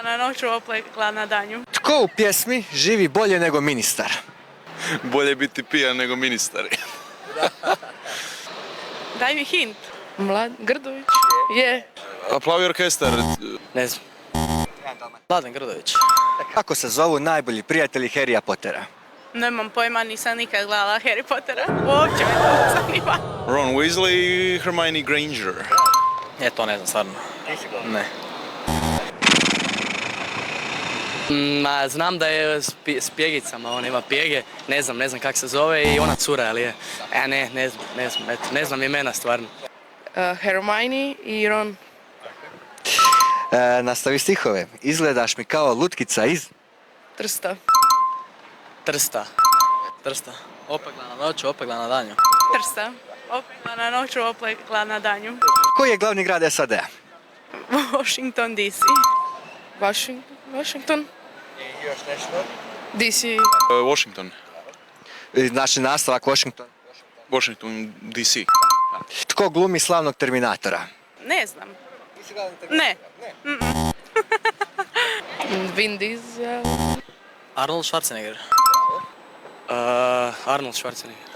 na noću opekla na danju. Tko u pjesmi živi bolje nego ministar? Bolje biti pijan nego ministar. Daj mi hint. Mladen Grdović? Je. A Plavi orkestar, Ne znam. Mladen Grdović. Kako se zovu najbolji prijatelji Harrya Pottera? Nemam pojma, nisam nikad gledala Harry Pottera. Uopće me to ne zanima. Ron Weasley i Hermione Granger. To ne znam, stvarno. Ne. Ma, znam da je s pjegicama, on ima pjege, ne znam kak se zove i ona cura, ali je. Ne znam imena stvarno. Hermione i Ron. Nastavi stihove. Izgledaš mi kao lutkica iz... Trsta. Trsta. Opekla na noću, opekla na danju. Trsta. Opekla na noću, opekla na danju. Koji je glavni grad SAD-a? Washington DC. Washington. DC. Washington. Znači nastavak Washington. Washington DC. Tko glumi slavnog Terminatora? Ne znam. Ne. Vin Diesel. Arnold Schwarzenegger. Arnold Schwarzenegger.